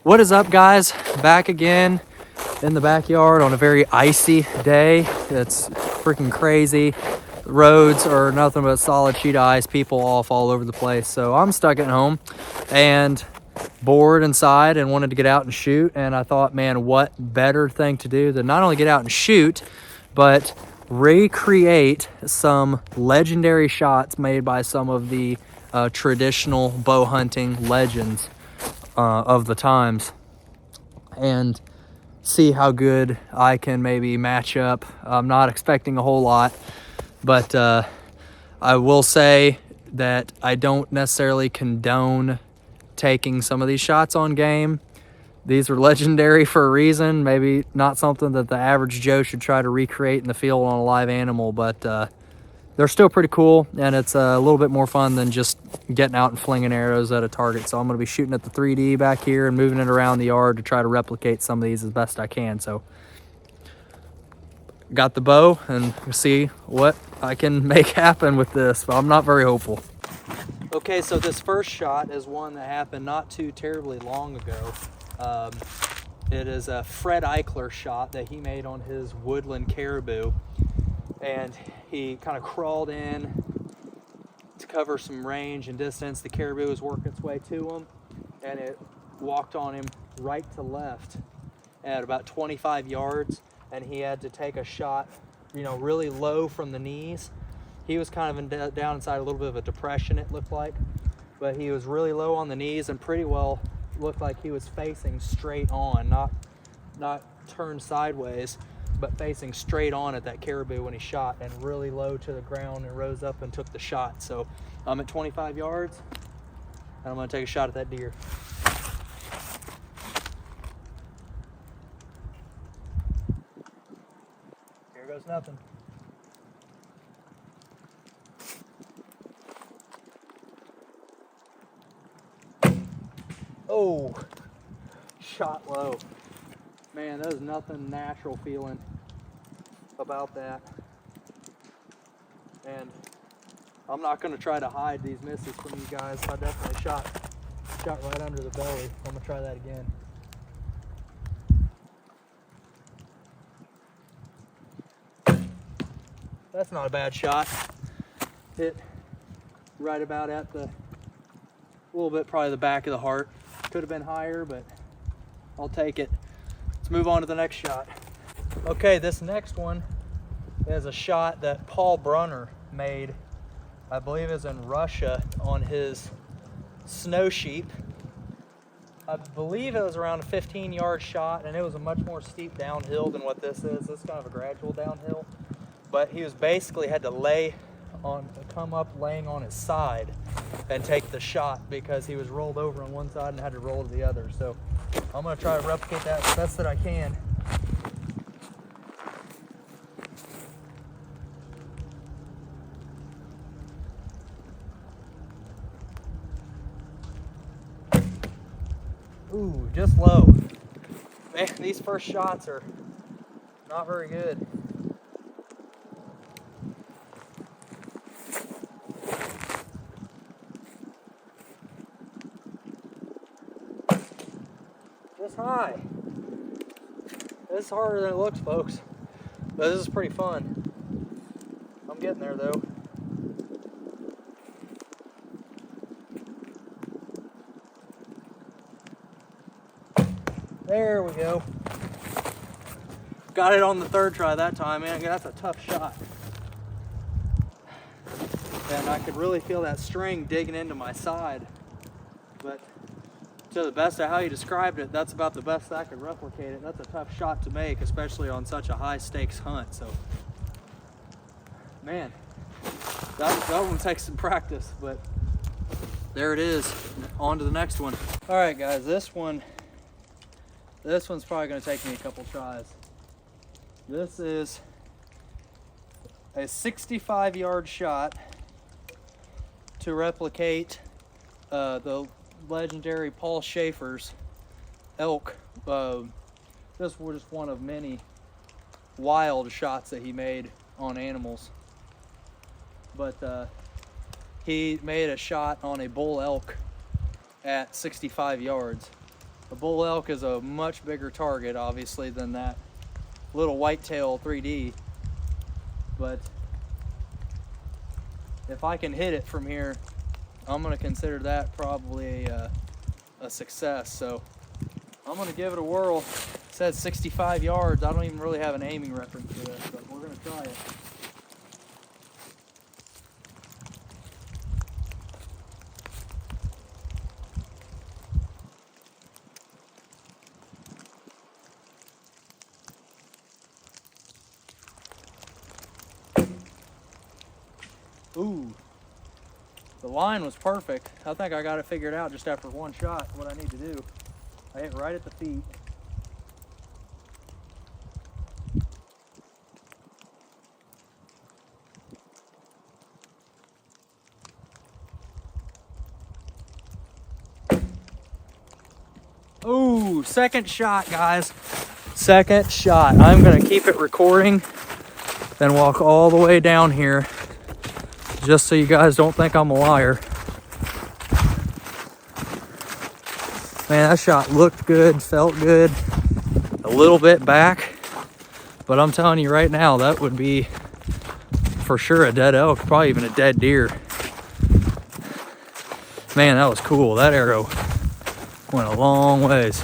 What is up, guys? Back again in the backyard on a very icy day. It's freaking crazy. The roads are nothing but solid sheet of ice, people off all over the place. So I'm stuck at home and bored inside and wanted to get out and shoot. And I thought, man, what better thing to do than not only get out and shoot, but recreate some legendary shots made by some of the traditional bow hunting legends of the times, and see how good I can maybe match up. I'm not expecting a whole lot, but I will say that I don't necessarily condone taking some of these shots on game. These are legendary for a reason. Maybe not something that the average Joe should try to recreate in the field on a live animal, but they're still pretty cool, and it's a little bit more fun than just getting out and flinging arrows at a target. So I'm going to be shooting at the 3D back here and moving it around the yard to try to replicate some of these as best I can. So got the bow and see what I can make happen with this, but I'm not very hopeful. Okay, so this first shot is one that happened not too terribly long ago. It is a Fred Eichler shot that he made on his woodland caribou, and he kind of crawled in to cover some range and distance. The caribou was working its way to him, and it walked on him right to left at about 25 yards, and he had to take a shot, really low from the knees. He was kind of down inside a little bit of a depression, it looked like, but he was really low on the knees and pretty well looked like he was facing straight on, not turned sideways, but facing straight on at that caribou when he shot, and really low to the ground, and rose up and took the shot. So I'm at 25 yards, and I'm gonna take a shot at that deer. Here goes nothing. Oh, shot low. Man, there's nothing natural feeling about that. And I'm not going to try to hide these misses from you guys. I definitely shot right under the belly. I'm going to try that again. That's not a bad shot. Hit right about at a little bit, probably the back of the heart. Could have been higher, but I'll take it. Let's move on to the next shot. Okay, this next one is a shot that Paul Brunner made, I believe is in Russia, on his snow sheep. I believe it was around a 15-yard shot, and it was a much more steep downhill than what this is. This is kind of a gradual downhill, but he was basically had to come up laying on his side and take the shot because he was rolled over on one side and had to roll to the other. So I'm going to try to replicate that as best that I can. Ooh, just low. Man, these first shots are not very good. Just high. This is harder than it looks, folks, but this is pretty fun. I'm getting there though. There we go. Got it on the third try that time, man. That's a tough shot. And I could really feel that string digging into my side, but to the best of how you described it, that's about the best I could replicate it. That's a tough shot to make, especially on such a high stakes hunt. So, man, that one takes some practice, but there it is. On to the next one. All right, guys, this one's probably going to take me a couple tries. This is a 65-yard shot to replicate the legendary Paul Schaefer's elk. This was just one of many wild shots that he made on animals. But he made a shot on a bull elk at 65 yards. The bull elk is a much bigger target, obviously, than that little whitetail 3D. But if I can hit it from here, I'm gonna consider that probably a success. So I'm gonna give it a whirl. It says 65 yards. I don't even really have an aiming reference for this, but we're gonna try it. Ooh, the line was perfect. I think I got it figured out just after one shot, what I need to do. I hit right at the feet. Ooh, second shot, guys. Second shot. I'm gonna keep it recording, then walk all the way down here, just so you guys don't think I'm a liar. Man, that shot looked good, felt good, a little bit back, but I'm telling you right now, that would be for sure a dead elk, probably even a dead deer. Man, that was cool. That arrow went a long ways.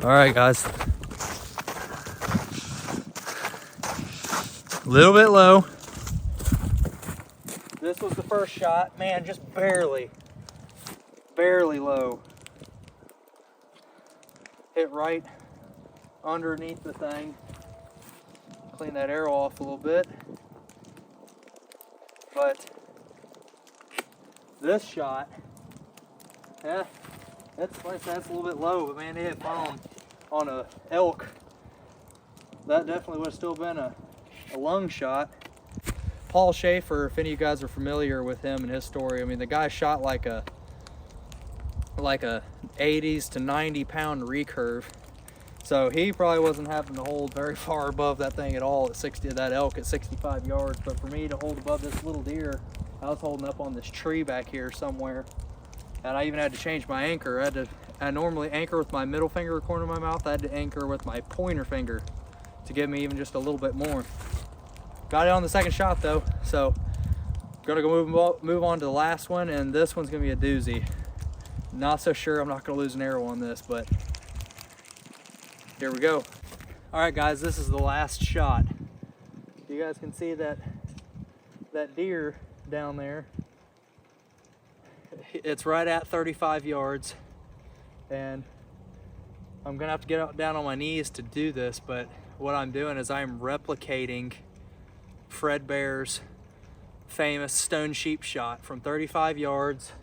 All right, guys. A little bit low. This was the first shot. Man, just barely low. Hit right underneath the thing. Clean that arrow off a little bit. But this shot, yeah, that's like that's a little bit low, but man, it hit bone on a elk. That definitely would have still been a lung shot. Paul Schaefer, if any of you guys are familiar with him and his story, I mean, the guy shot like a 80s to 90 pound recurve. So he probably wasn't having to hold very far above that thing at all at 60, that elk at 65 yards. But for me to hold above this little deer, I was holding up on this tree back here somewhere. And I even had to change my anchor. I normally anchor with my middle finger corner of my mouth. I had to anchor with my pointer finger to give me even just a little bit more. Got it on the second shot though. So gonna go move on to the last one, and this one's gonna be a doozy. Not so sure I'm not gonna lose an arrow on this, but here we go. All right, guys, this is the last shot. You guys can see that deer down there. It's right at 35 yards, and I'm gonna have to get down on my knees to do this, but what I'm doing is I'm replicating Fred Bear's famous stone sheep shot from 35 yards.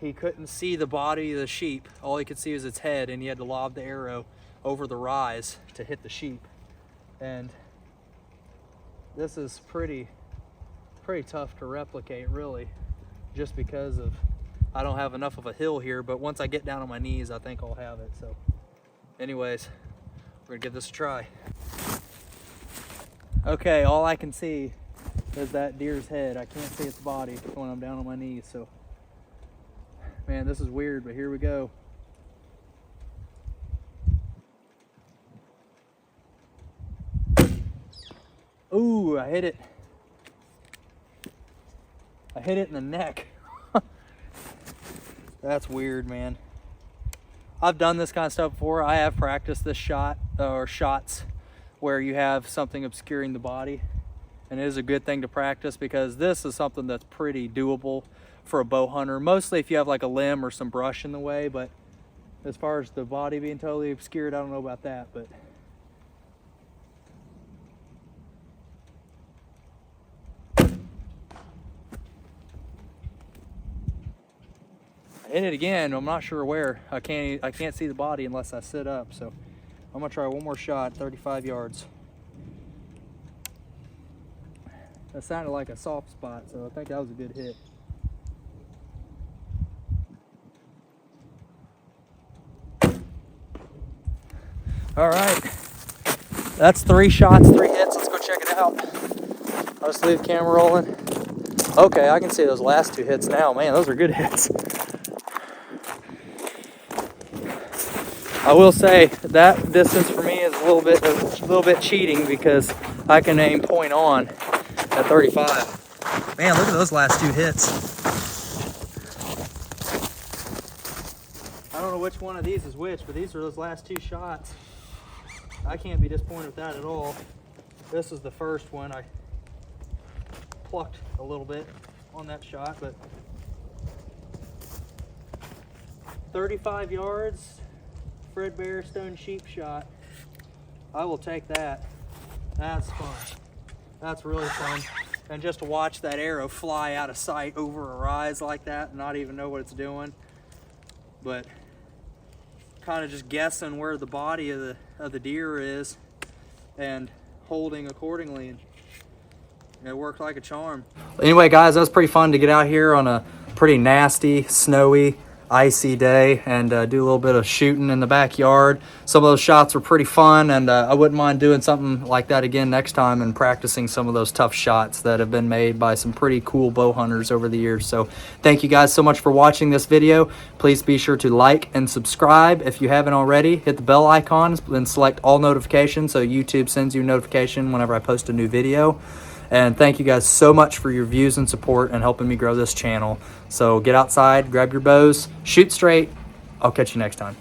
He couldn't see the body of the sheep. All he could see was its head, and he had to lob the arrow over the rise to hit the sheep. And this is pretty tough to replicate, really, just because of I don't have enough of a hill here, but once I get down on my knees, I think I'll have it. So anyways, we're gonna give this a try. Okay, all I can see is that deer's head. I can't see its body when I'm down on my knees, so man, this is weird, but here we go. Ooh, I hit it. I hit it in the neck. That's weird, man. I've done this kind of stuff before. I have practiced this shot or shots where you have something obscuring the body, and it is a good thing to practice because this is something that's pretty doable for a bow hunter, mostly if you have like a limb or some brush in the way. But as far as the body being totally obscured, I don't know about that. But I hit it again. I'm not sure where. I can't see the body unless I sit up, so I'm gonna try one more shot, 35 yards. That sounded like a soft spot, so I think that was a good hit. All right, that's 3 shots, 3 hits. Let's go check it out. I'll just leave the camera rolling. Okay, I can see those last 2 hits now. Man, those are good hits. I will say that distance for me is a little bit cheating because I can aim point on at 35. Man, look at those last 2 hits. I don't know which one of these is which, but these are those last 2 shots. I can't be disappointed with that at all. This is the first one. I plucked a little bit on that shot, but 35 yards, Fred Bear stone sheep shot. I will take that. That's fun. That's really fun. And just to watch that arrow fly out of sight over a rise like that and not even know what it's doing. But kind of just guessing where the body of the deer is and holding accordingly. And it worked like a charm. Anyway, guys, that was pretty fun to get out here on a pretty nasty, snowy, icy day and do a little bit of shooting in the backyard. Some of those shots were pretty fun, and I wouldn't mind doing something like that again next time and practicing some of those tough shots that have been made by some pretty cool bow hunters over the years. So thank you guys so much for watching this video. Please be sure to like and subscribe if you haven't already. Hit the bell icon and select all notifications so YouTube sends you a notification whenever I post a new video. And thank you guys so much for your views and support and helping me grow this channel. So get outside, grab your bows, shoot straight. I'll catch you next time.